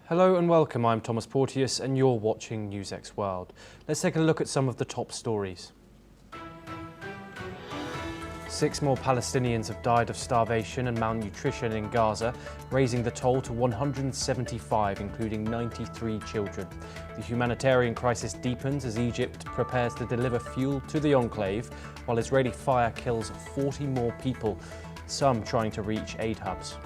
Hello and welcome, I'm Thomas Porteous and you're watching NewsX World. Let's take a look at some of the top stories. 6 more Palestinians have died of starvation and malnutrition in Gaza, raising the toll to 175, including 93 children. The humanitarian crisis deepens as Egypt prepares to deliver fuel to the enclave, while Israeli fire kills 40 more people, some trying to reach aid hubs.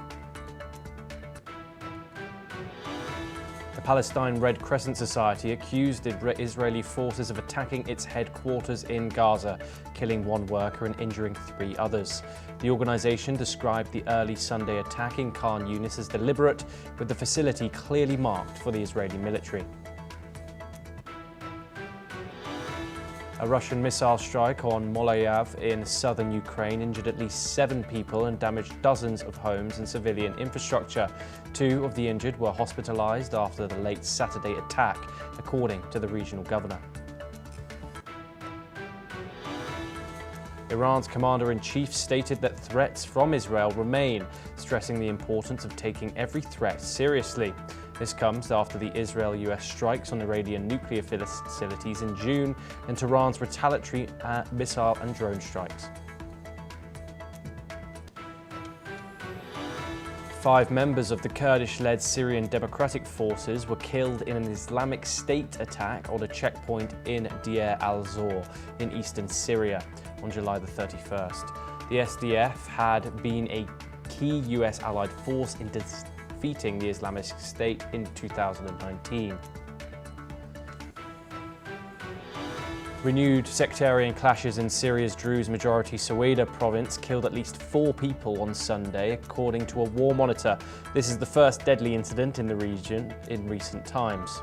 The Palestine Red Crescent Society accused the Israeli forces of attacking its headquarters in Gaza, killing 1 worker and injuring 3 others. The organisation described the early Sunday attack in Khan Yunis as deliberate, with the facility clearly marked for the Israeli military. A Russian missile strike on Molayav in southern Ukraine injured at least 7 people and damaged dozens of homes and civilian infrastructure. 2 of the injured were hospitalized after the late Saturday attack, according to the regional governor. Iran's commander-in-chief stated that threats from Israel remain, stressing the importance of taking every threat seriously. This comes after the Israel-US strikes on Iranian nuclear facilities in June and Tehran's retaliatory missile and drone strikes. 5 members of the Kurdish-led Syrian Democratic Forces were killed in an Islamic State attack on a checkpoint in Deir al-Zor in eastern Syria on July the 31st. The SDF had been a key US allied force in defeating the Islamic State in 2019. Renewed sectarian clashes in Syria's Druze-majority Sweida province killed at least 4 people on Sunday, according to a war monitor. This is the first deadly incident in the region in recent times.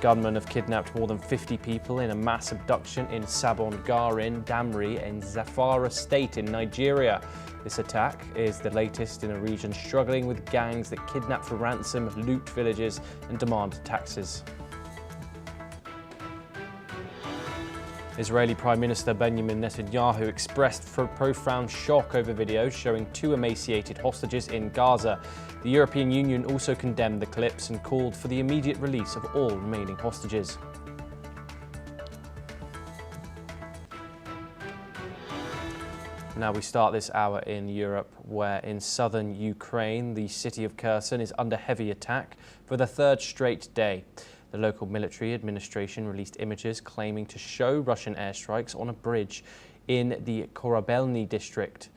Gunmen have kidnapped more than 50 people in a mass abduction in Sabon Garin, Damri in Zamfara state in Nigeria. This attack is the latest in a region struggling with gangs that kidnap for ransom, loot villages and demand taxes. Israeli Prime Minister Benjamin Netanyahu expressed profound shock over videos showing 2 emaciated hostages in Gaza. The European Union also condemned the clips and called for the immediate release of all remaining hostages. Now we start this hour in Europe, where in southern Ukraine, the city of Kherson is under heavy attack for the 3rd straight day. The local military administration released images claiming to show Russian airstrikes on a bridge in the Korabelny district.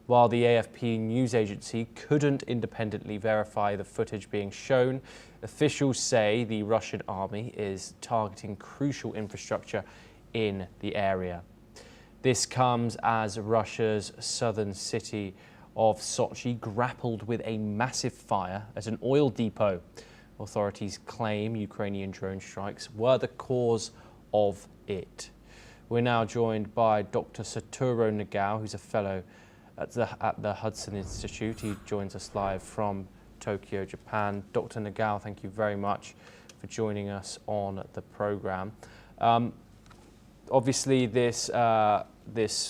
While the AFP news agency couldn't independently verify the footage being shown, officials say the Russian army is targeting crucial infrastructure in the area. This comes as Russia's southern city of Sochi grappled with a massive fire at an oil depot. Authorities claim Ukrainian drone strikes were the cause of it. We're now joined by Dr. Satoru Nagao, who's a fellow at the Hudson Institute. He joins us live from Tokyo, Japan. Dr. Nagao, thank you very much for joining us on the program. Obviously, this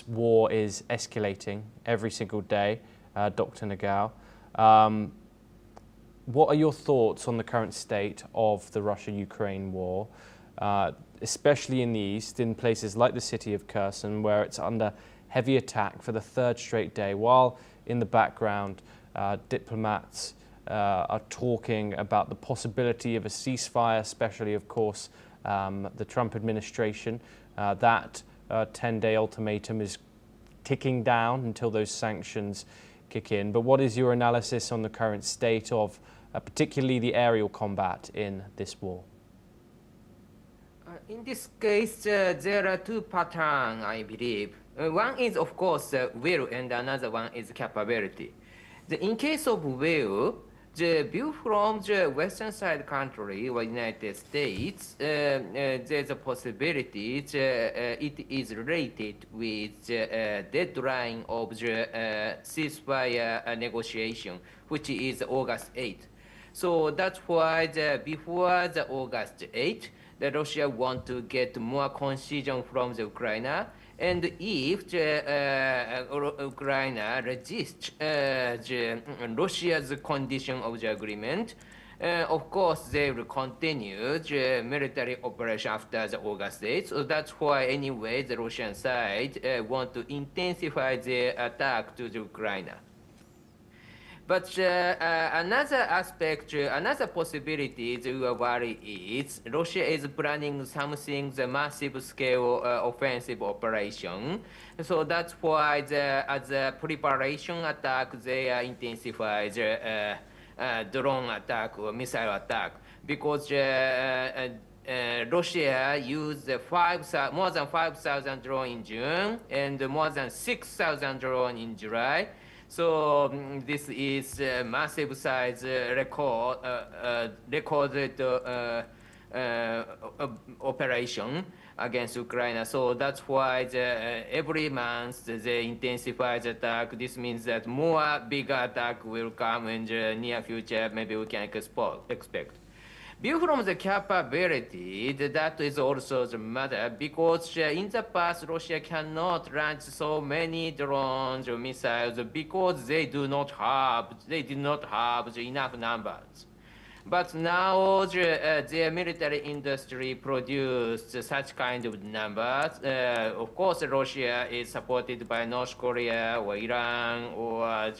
war is escalating every single day, Dr. Nagao. What are your thoughts on the current state of the Russia-Ukraine war, especially in the east, in places like the city of Kherson, where it's under heavy attack for the 3rd straight day, while in the background diplomats are talking about the possibility of a ceasefire, especially, of course, the Trump administration. That 10-day ultimatum is ticking down until those sanctions kick in. But what is your analysis on the current state of particularly the aerial combat in this war? In this case, there are 2 patterns, I believe. One is, of course, will, and another one is capability. In case of will, the view from the western side country or United States, there's a possibility it is related with the deadline of the ceasefire negotiation, which is August 8th. So that's why before the August 8th, the Russia want to get more concession from the Ukraine And if Ukraine resists Russia's condition of the agreement, of course, they will continue the military operation after the August 8th. So that's why, anyway, the Russian side want to intensify the attack to the Ukraine. But another aspect, another possibility that we are worried is Russia is planning something, the massive scale offensive operation. So that's why as a preparation attack, they intensify the drone attack or missile attack because Russia used more than 5,000 drones in June and more than 6,000 drones in July. So this is a massive size recorded operation against Ukraine. So that's why every month they intensify the attack. This means that more bigger attack will come in the near future. Maybe we can expect. View from the capability, that is also the matter because in the past Russia cannot launch so many drones or missiles because they did not have enough numbers. But now the military industry produced such kind of numbers. Of course, Russia is supported by North Korea or Iran or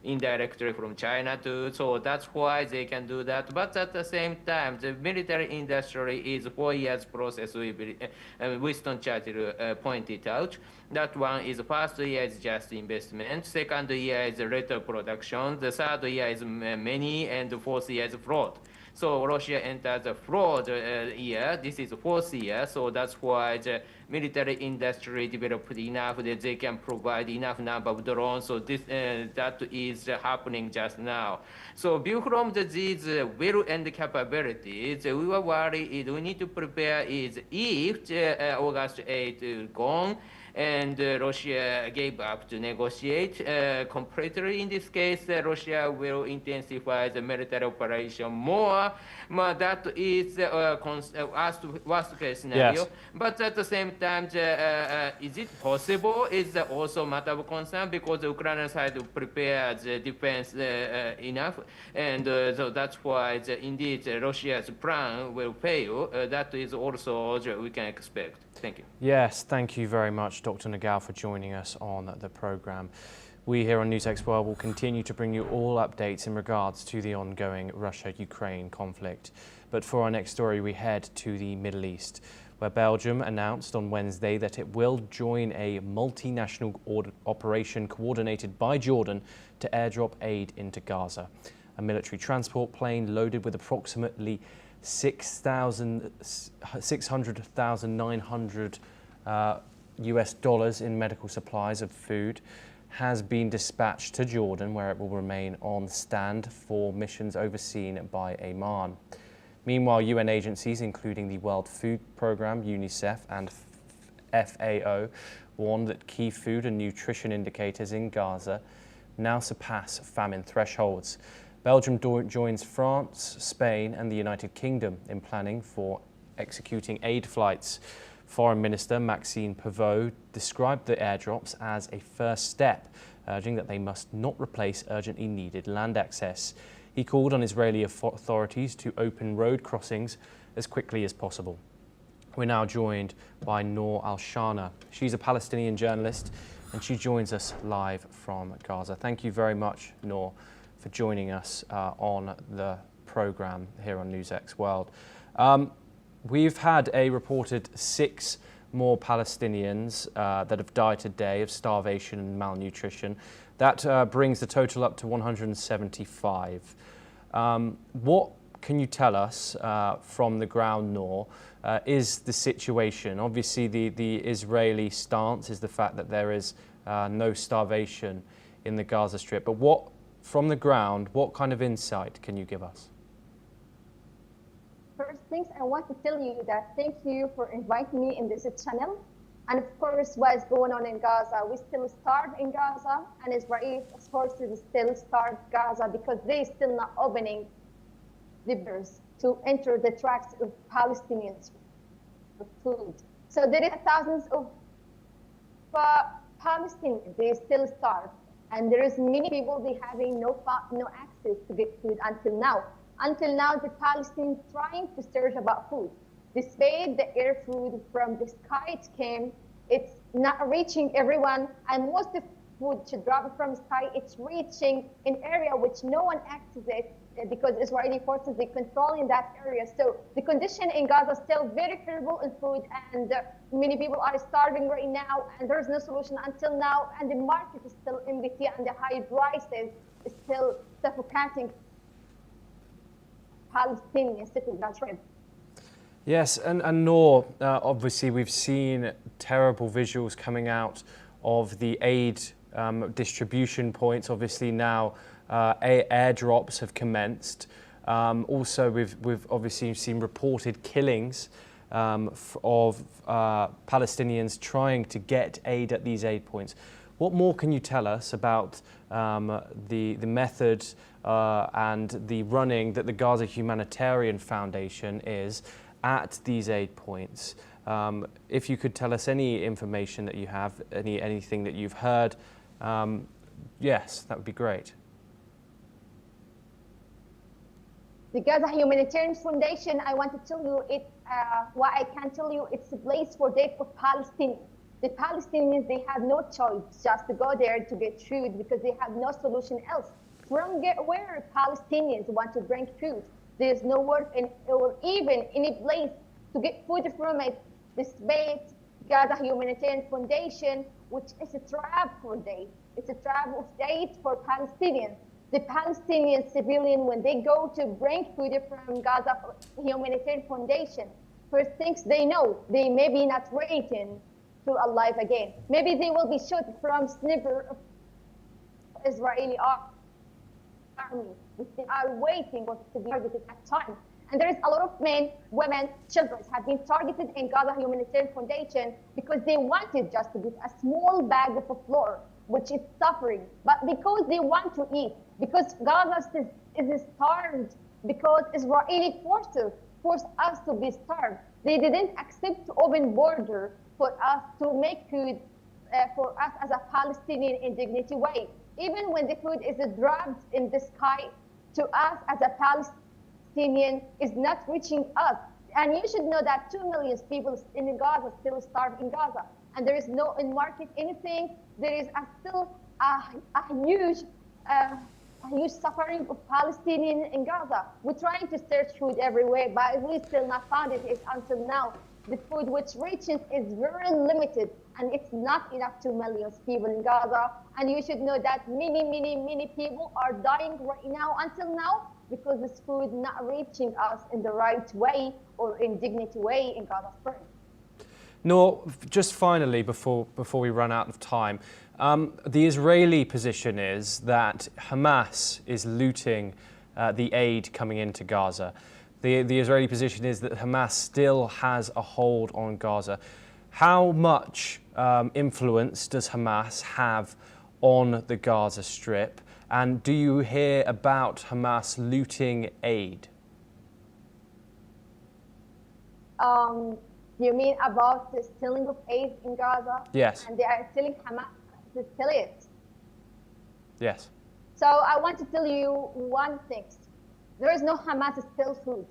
indirectly from China too. So that's why they can do that. But at the same time, the military industry is 4 years process. Winston Churchill pointed out. That one is first year is just investment, second year is later production, the third year is many, and the fourth year is fraud. So Russia entered the fraud year. This is the fourth year, so that's why the military industry developed enough that they can provide enough number of drones. So this that is happening just now. So view from these will and capabilities, we were worried we need to prepare is if August 8 is gone, and Russia gave up to negotiate completely. In this case, Russia will intensify the military operation more. That is worst case scenario. Yes. But at the same time, is it possible? Is also a matter of concern because the Ukrainian side prepared the defense enough, and so that's why indeed Russia's plan will fail. That is also we can expect. Thank you. Yes, thank you very much, Dr. Nagao, for joining us on the programme. We here on NewsX World will continue to bring you all updates in regards to the ongoing Russia-Ukraine conflict. But for our next story, we head to the Middle East, where Belgium announced on Wednesday that it will join a multinational operation coordinated by Jordan to airdrop aid into Gaza. A military transport plane loaded with approximately 600,900 US dollars in medical supplies of food has been dispatched to Jordan, where it will remain on stand for missions overseen by Oman. Meanwhile, UN agencies, including the World Food Programme, UNICEF and FAO, warned that key food and nutrition indicators in Gaza now surpass famine thresholds. Belgium joins France, Spain and the United Kingdom in planning for executing aid flights. Foreign Minister Maxime Pavot described the airdrops as a first step, urging that they must not replace urgently needed land access. He called on Israeli authorities to open road crossings as quickly as possible. We're now joined by Noor Al-Shana. She's a Palestinian journalist and she joins us live from Gaza. Thank you very much, Noor, for joining us on the programme here on NewsX World. We've had a reported 6 more Palestinians that have died today of starvation and malnutrition. That brings the total up to 175. What can you tell us from the ground, Noor, is the situation? Obviously, the Israeli stance is the fact that there is no starvation in the Gaza Strip. But from the ground, what kind of insight can you give us? First things, I want to tell you that thank you for inviting me in this channel. And of course, what is going on in Gaza, we still starve in Gaza, and Israeli forces still starve Gaza because they still not opening the doors to enter the tracks of Palestinians with food. So there are thousands of Palestinians, they still starve. And there is many people, they having no access to get food until now. Until now, the Palestinians trying to search about food. Despite the air food from the sky it came, it's not reaching everyone. And most of food should drop from the sky, it's reaching an area which no one accesses it because Israeli forces, they control in that area. So the condition in Gaza is still very terrible in food, and many people are starving right now, and there's no solution until now, and the market is still empty, and the high prices is still suffocating Palestinian citizens. Yes, and Noor, obviously we've seen terrible visuals coming out of the aid distribution points. Obviously now airdrops have commenced. Also, we've obviously seen reported killings of Palestinians trying to get aid at these aid points. What more can you tell us about the method and the running that the Gaza Humanitarian Foundation is at these aid points? If you could tell us any information that you have, anything that you've heard, yes, that would be great. The Gaza Humanitarian Foundation, I want to tell you what I can tell you, it's a place for Palestinians. The Palestinians, they have no choice just to go there to get food because they have no solution else. From where Palestinians want to bring food, there's no work or even any place to get food from it. Despite Gaza Humanitarian Foundation, which is a trap for them. It's a trap of aid for Palestinians. The Palestinian civilian, when they go to bring food from Gaza Humanitarian Foundation, first things they know, they may be not waiting to alive again. Maybe they will be shot from sniper of Israeli army, which they are waiting to be targeted at time. And there is a lot of men, women, children have been targeted in Gaza Humanitarian Foundation because they wanted just to get a small bag of flour, which is suffering, but because they want to eat, because Gaza is starved, because Israeli forces force us to be starved. They didn't accept open border for us to make food for us as a Palestinian in dignity way. Even when the food is dropped in the sky to us as a Palestinian is not reaching us. And you should know that 2 million people in Gaza still starve in Gaza. And there is no in market anything. There is still a huge suffering of Palestinians in Gaza. We're trying to search food everywhere, but we still not found it until now. The food which reaches is very limited, and it's not enough to millions people in Gaza. And you should know that many people are dying right now until now because this food not reaching us in the right way or in dignity way in Gaza Strip. Noor, just finally, before we run out of time, the Israeli position is that Hamas is looting the aid coming into Gaza. The Israeli position is that Hamas still has a hold on Gaza. How much influence does Hamas have on the Gaza Strip? And do you hear about Hamas looting aid? You mean about the stealing of aid in Gaza? Yes. And they are telling Hamas to steal it? Yes. So I want to tell you one thing. There is no Hamas steal food.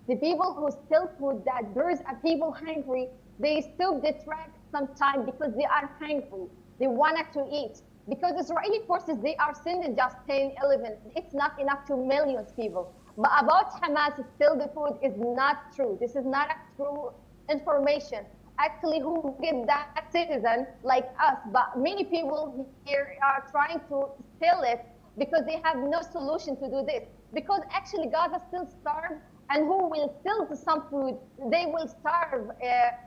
The people who steal food, that there is a people hungry, they stop the track sometime because they are hungry. They wanted to eat. Because Israeli forces, they are sending just 10, 11. It's not enough to millions people. But about Hamas steal the food is not true. This is not a true information. Actually, who get that citizen like us, but many people here are trying to steal it because they have no solution to do this. Because actually Gaza still starves, and who will steal some food, they will starve,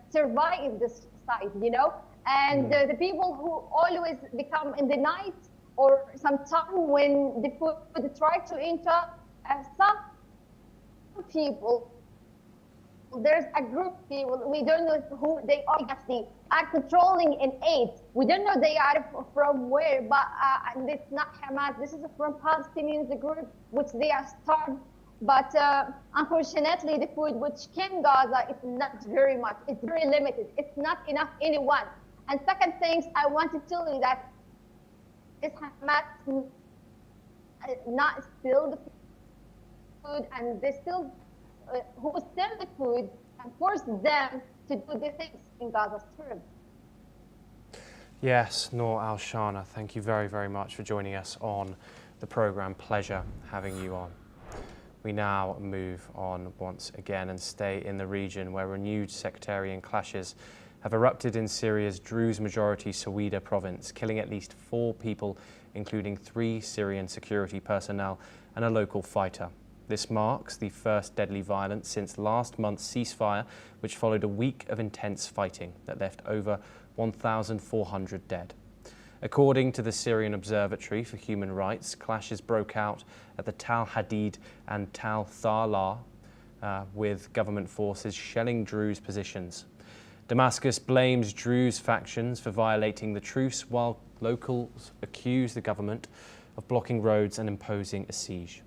survive in this site, you know? And the people who always become in the night or sometime when the food try to enter, some people, there's a group of people, we don't know who they are actually, are controlling an aid. We don't know they are from where, but it's not Hamas. This is from Palestinians, the group which they are starved. But unfortunately, the food which came Gaza is not very much. It's very limited. It's not enough anyone. And second things, I want to tell you that this Hamas not steal the food, and they still who steal the food and force them to do the things in Gaza Strip. Yes, Noor Al-Shana, thank you very, very much for joining us on the programme. Pleasure having you on. We now move on once again and stay in the region where renewed sectarian clashes have erupted in Syria's Druze-majority Sweida province, killing at least 4 people, including 3 Syrian security personnel and a local fighter. This marks the first deadly violence since last month's ceasefire, which followed a week of intense fighting that left over 1,400 dead. According to the Syrian Observatory for Human Rights, clashes broke out at the Tal Hadid and Tal Tharla, with government forces shelling Druze positions. Damascus blames Druze factions for violating the truce, while locals accuse the government of blocking roads and imposing a siege.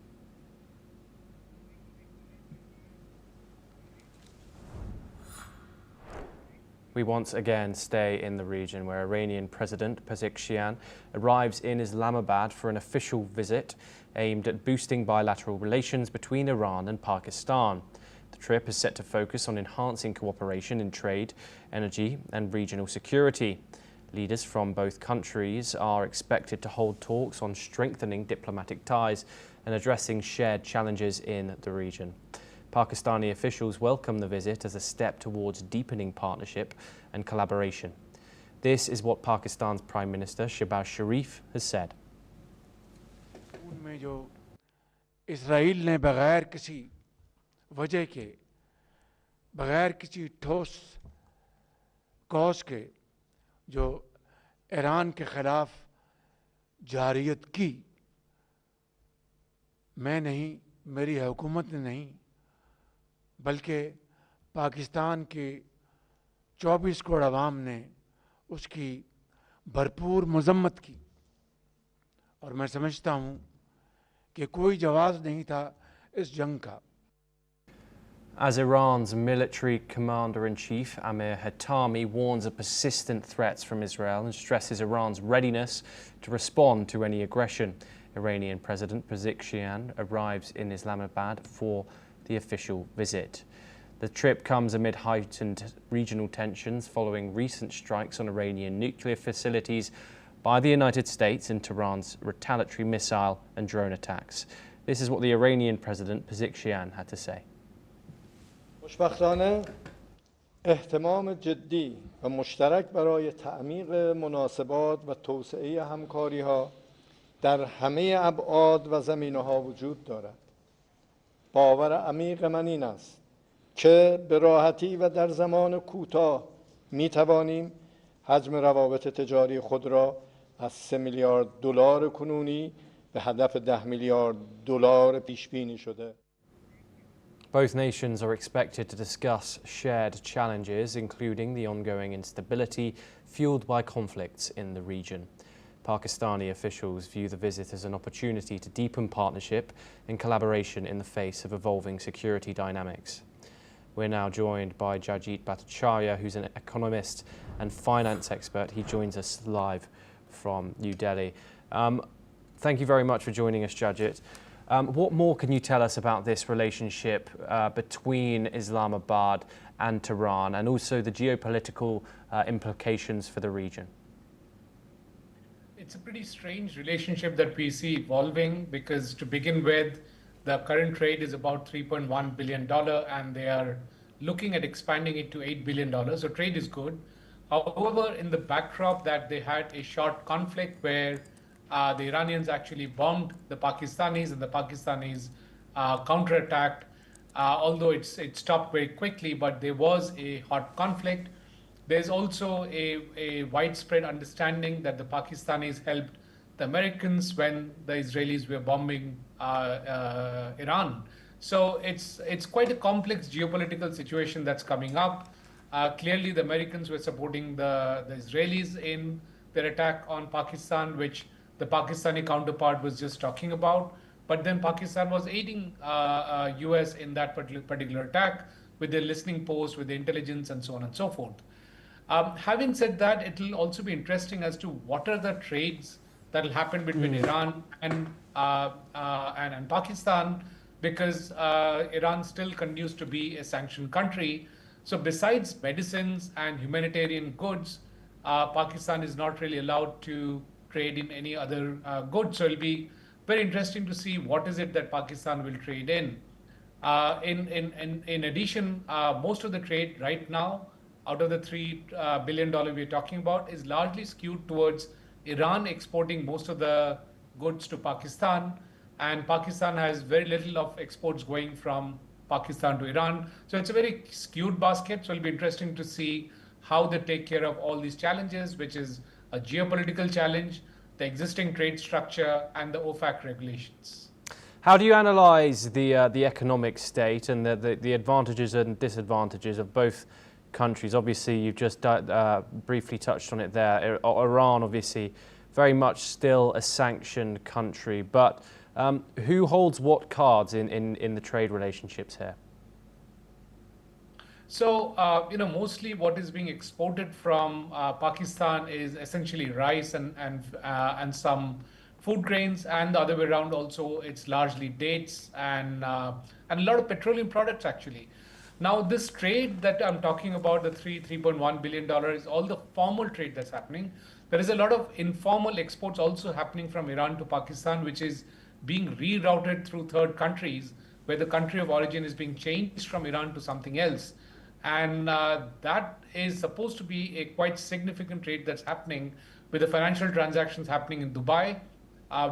We once again stay in the region where Iranian President Pezeshkian arrives in Islamabad for an official visit aimed at boosting bilateral relations between Iran and Pakistan. The trip is set to focus on enhancing cooperation in trade, energy and regional security. Leaders from both countries are expected to hold talks on strengthening diplomatic ties and addressing shared challenges in the region. Pakistani officials welcome the visit as a step towards deepening partnership and collaboration. This is what Pakistan's Prime Minister Shehbaz Sharif has said. उनमें जो इस्राईल ने बगैर किसी वजह के, बगैर किसी ठोस कॉज के जो ईरान के खिलाफ जारियत की, मैं नहीं, मेरी हुकूमत ने नहीं, बल्कि पाकिस्तान की 24 करोड़ आवाम ने उसकी भरपूर मजम्मत की और मैं समझता हूँ कि कोई जवाब नहीं था इस जंग का. As Iran's military commander-in-chief Amir Hatami warns of persistent threats from Israel and stresses Iran's readiness to respond to any aggression, Iranian President Pezeshkian arrives in Islamabad for the official visit. The trip comes amid heightened regional tensions following recent strikes on Iranian nuclear facilities by the United States and Tehran's retaliatory missile and drone attacks. This is what the Iranian President Pezeshkian had to say. خوشبختانه اهتمام جدی و مشترک برای تعمیق مناسبات و توسعه همکاری‌ها در همه ابعاد و زمینه‌ها وجود دارد. باور عمیق من این است که به راحتی و در زمان کوتاه می‌توانیم حجم روابط تجاری خود را از 3 میلیارد دلار کنونی به هدف 10 میلیارد دلار پیش بینی شده. Both nations are expected to discuss shared challenges, including the ongoing instability fueled by conflicts in the region. Pakistani officials view the visit as an opportunity to deepen partnership and collaboration in the face of evolving security dynamics. We're now joined by Jajit Bachara, who's an economist and finance expert. He joins us live from New Delhi. Thank you very much for joining us, Jajit. What more can you tell us about this relationship between Islamabad and Tehran, and also the geopolitical implications for the region? It's a pretty strange relationship that we see evolving, because to begin with, the current trade is about $3.1 billion and they are looking at expanding it to $8 billion. So trade is good. However, in the backdrop that they had a short conflict where the Iranians actually bombed the Pakistanis and the Pakistanis counterattacked, although it stopped very quickly, but there was a hot conflict. There's also a widespread understanding that the Pakistanis helped the Americans when the Israelis were bombing Iran. So it's quite a complex geopolitical situation that's coming up. Clearly, the Americans were supporting the Israelis in their attack on Pakistan, which the Pakistani counterpart was just talking about. But then Pakistan was aiding US in that particular attack with their listening posts, with the intelligence and so on and so forth. Having said that, it will also be interesting as to what are the trades that will happen between Iran and Pakistan, because Iran still continues to be a sanctioned country. So besides medicines and humanitarian goods, Pakistan is not really allowed to trade in any other goods. So it'll be very interesting to see what is it that Pakistan will trade in. In addition, most of the trade right now, out of the $3 billion we're talking about, is largely skewed towards Iran exporting most of the goods to Pakistan, and Pakistan has very little of exports going from Pakistan to Iran. So it's a very skewed basket. So it'll be interesting to see how they take care of all these challenges, which is a geopolitical challenge, the existing trade structure, and the OFAC regulations. How do you analyse the economic state and the advantages and disadvantages of both countries? Obviously, you've just briefly touched on it there. Iran, obviously, very much still a sanctioned country, but who holds what cards in the trade relationships here? So, mostly what is being exported from Pakistan is essentially rice and some food grains, and the other way around also it's largely dates and a lot of petroleum products actually. Now this trade that I'm talking about, the $3.1 billion, is all the formal trade that's happening. There is a lot of informal exports also happening from Iran to Pakistan, which is being rerouted through third countries, where the country of origin is being changed from Iran to something else. And that is supposed to be a quite significant trade that's happening, with the financial transactions happening in Dubai.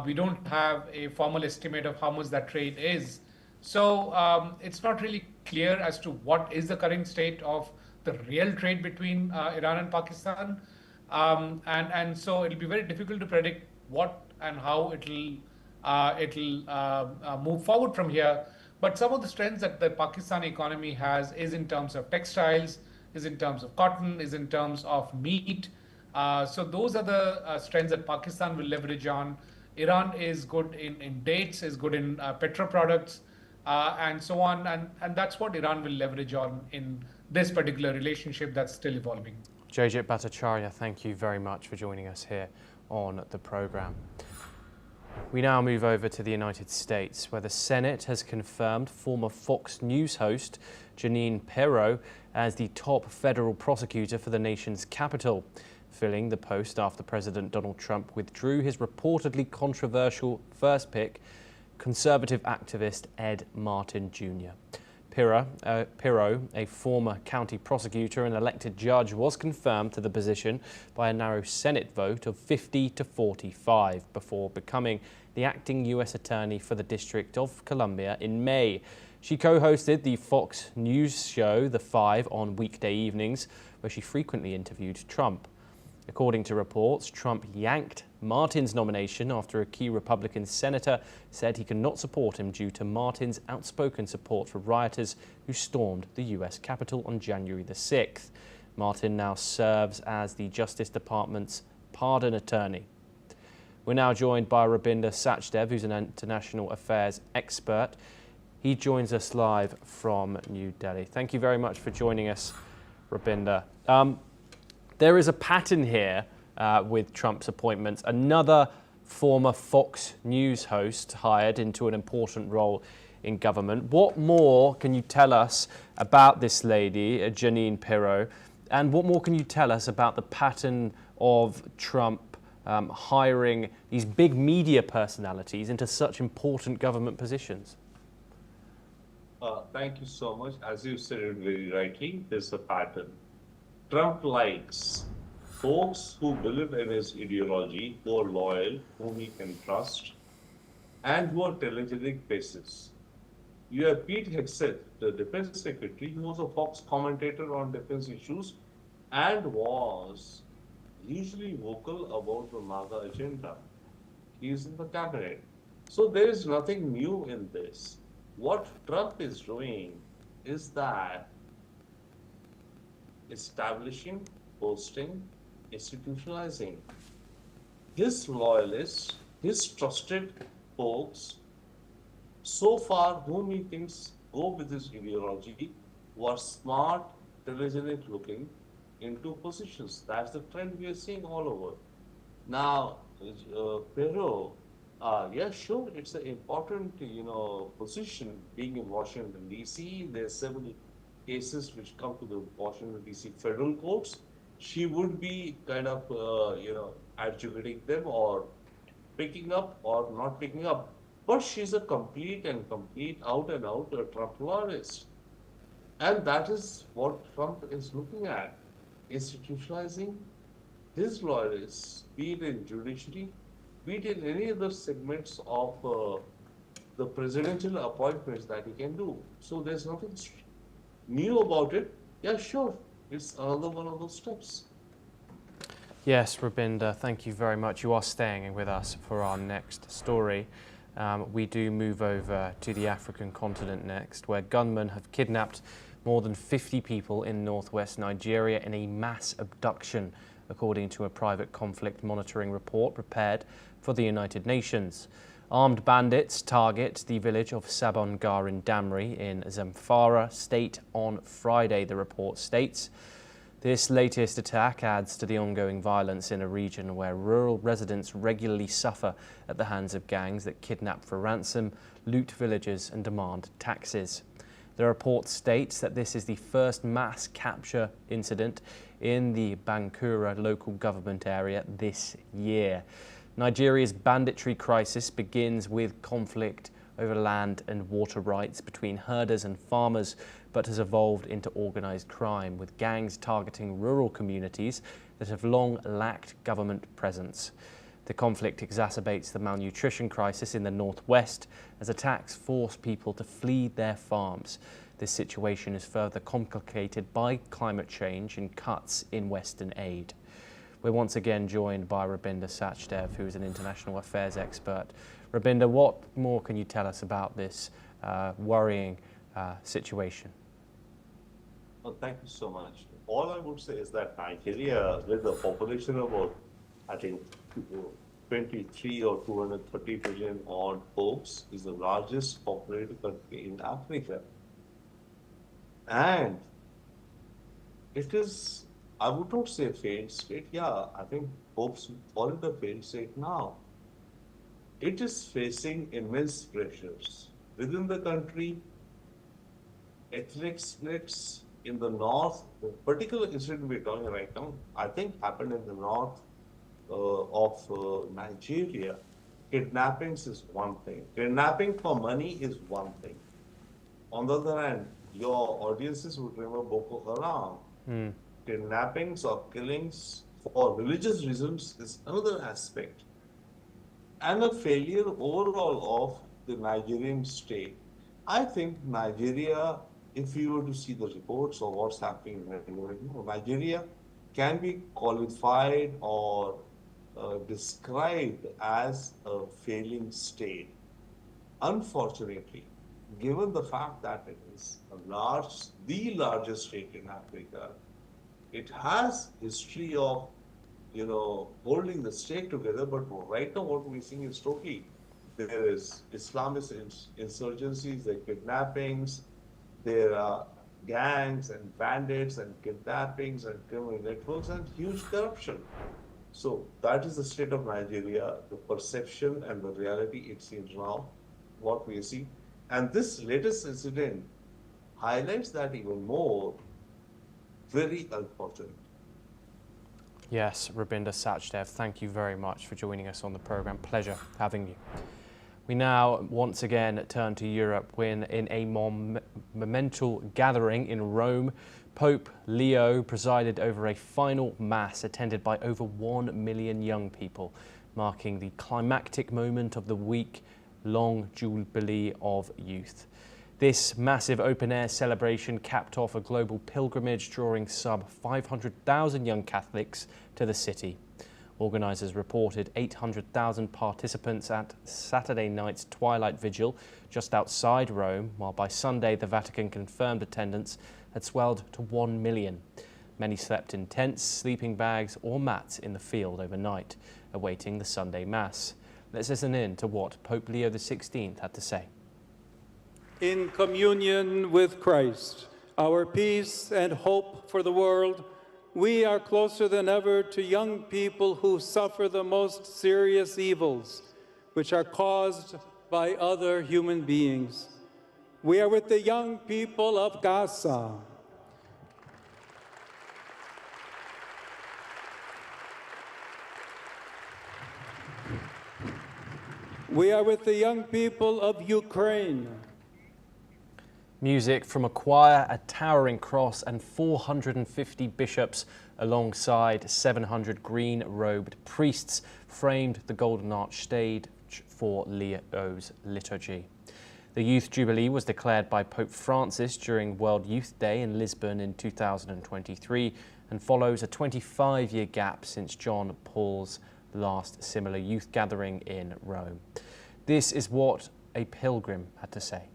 We don't have a formal estimate of how much that trade is. So it's not really clear as to what is the current state of the real trade between Iran and Pakistan. And so it'll be very difficult to predict what and how it'll move forward from here. But some of the strengths that the Pakistani economy has is in terms of textiles, is in terms of cotton, is in terms of meat. So those are the strengths that Pakistan will leverage on. Iran is good in dates, is good in petro products, and so on. And that's what Iran will leverage on in this particular relationship that's still evolving. Jajit Bachara, thank you very much for joining us here on the programme. We now move over to the United States, where the Senate has confirmed former Fox News host Janine Piro as the top federal prosecutor for the nation's capital, filling the post after President Donald Trump withdrew his reportedly controversial first pick, conservative activist Ed Martin Jr. Piro, a former county prosecutor and elected judge, was confirmed to the position by a narrow Senate vote of 50 to 45 before becoming the acting U.S. Attorney for the District of Columbia in May. She co-hosted the Fox News show The Five on weekday evenings, where she frequently interviewed Trump. According to reports, Trump yanked Martin's nomination after a key Republican senator said he could not support him due to Martin's outspoken support for rioters who stormed the U.S. Capitol on January the 6th. Martin now serves as the Justice Department's pardon attorney. We're now joined by Rabinda Sachdev, who's an international affairs expert. He joins us live from New Delhi. Thank you very much for joining us, Rabinda. There is a pattern here with Trump's appointments. Another former Fox News host hired into an important role in government. What more can you tell us about this lady, Janine Piro, and what more can you tell us about the pattern of Trump hiring these big media personalities into such important government positions? Thank you so much. As you said it very rightly, there's a pattern. Trump likes folks who believe in his ideology, who are loyal, whom he can trust, and who are telegenic faces. You have Pete Hegseth, the defense secretary, who was a Fox commentator on defense issues and was usually vocal about the MAGA agenda. He is in the cabinet. So there is nothing new in this. What Trump is doing is that establishing, hosting, institutionalizing his loyalists, his trusted folks, so far whom he thinks go with his ideology, who are smart, telegenic looking, into positions. That's the trend we are seeing all over. Now, Pero, yeah, sure, it's an important, position being in Washington, D.C. There's several cases which come to the Washington, D.C. federal courts. She would be kind of, adjudicating them or picking up or not picking up. But she's a complete out and out Trump loyalist. And that is what Trump is looking at, institutionalizing his loyalists, be it in judiciary, be it in any other segments of the presidential appointments that he can do. So there's nothing new about it. Yeah, sure, it's another one of those steps. Yes, Rabinda, thank you very much. You are staying with us for our next story. We do move over to the African continent next, where gunmen have kidnapped more than 50 people in northwest Nigeria in a mass abduction, according to a private conflict monitoring report prepared for the United Nations. Armed bandits target the village of Sabongarin Damri in Zamfara state on Friday, the report states. This latest attack adds to the ongoing violence in a region where rural residents regularly suffer at the hands of gangs that kidnap for ransom, loot villages and demand taxes. The report states that this is the first mass capture incident in the Bankura local government area this year. Nigeria's banditry crisis begins with conflict over land and water rights between herders and farmers, but has evolved into organised crime, with gangs targeting rural communities that have long lacked government presence. The conflict exacerbates the malnutrition crisis in the northwest as attacks force people to flee their farms. This situation is further complicated by climate change and cuts in Western aid. We're once again joined by Rabinda Sachdev, who is an international affairs expert. Rabinda, what more can you tell us about this worrying situation? Well, thank you so much. All I would say is that Nigeria, with a population of about, I think, 23 or 230 million odd folks, is the largest populated country in Africa. And it is, I would not say a failed state. Yeah, I think folks call it a failed state now. It is facing immense pressures within the country, ethnic splits in the north. The particular incident we're talking right now, I think happened in the north of Nigeria. Kidnappings is one thing. Kidnapping for money is one thing. On the other hand, your audiences would remember Boko Haram. Kidnappings or killings for religious reasons is another aspect. And a failure overall of the Nigerian state. I think Nigeria, if you were to see the reports of what's happening in Nigeria, can be qualified or described as a failing state. Unfortunately, given the fact that it is the largest state in Africa, it has history of, holding the state together, but right now what we're seeing is totally, there is Islamist insurgencies, there are kidnappings, there are gangs and bandits and kidnappings and criminal networks and huge corruption. So that is the state of Nigeria, the perception and the reality it seems now, what we see. And this latest incident highlights that even more. Very unfortunate. Yes, Rabinda Sachdev, thank you very much for joining us on the programme. Pleasure having you. We now once again turn to Europe when in a monumental gathering in Rome, Pope Leo presided over a final mass attended by over 1 million young people, marking the climactic moment of the week-long Jubilee of Youth. This massive open-air celebration capped off a global pilgrimage drawing some 500,000 young Catholics to the city. Organisers reported 800,000 participants at Saturday night's twilight vigil just outside Rome, while by Sunday the Vatican confirmed attendance had swelled to 1 million. Many slept in tents, sleeping bags or mats in the field overnight, awaiting the Sunday Mass. Let's listen in to what Pope Leo XVI had to say. In communion with Christ, our peace and hope for the world, we are closer than ever to young people who suffer the most serious evils, which are caused by other human beings. We are with the young people of Gaza. We are with the young people of Ukraine. Music from a choir, a towering cross and 450 bishops alongside 700 green-robed priests framed the Golden Arch stage for Leo's liturgy. The Youth Jubilee was declared by Pope Francis during World Youth Day in Lisbon in 2023 and follows a 25-year gap since John Paul's last similar youth gathering in Rome. This is what a pilgrim had to say.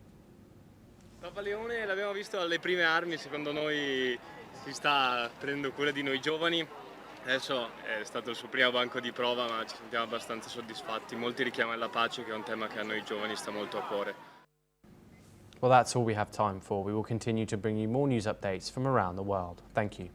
Papa Leone l'abbiamo visto alle prime armi, secondo noi si sta prendendo cura di noi giovani. Adesso è stato il suo primo banco di prova, ma ci sentiamo abbastanza soddisfatti. Molti richiami alla pace, che è un tema che a noi giovani sta molto a cuore. Well, that's all we have time for. We will continue to bring you more news updates from around the world. Thank you.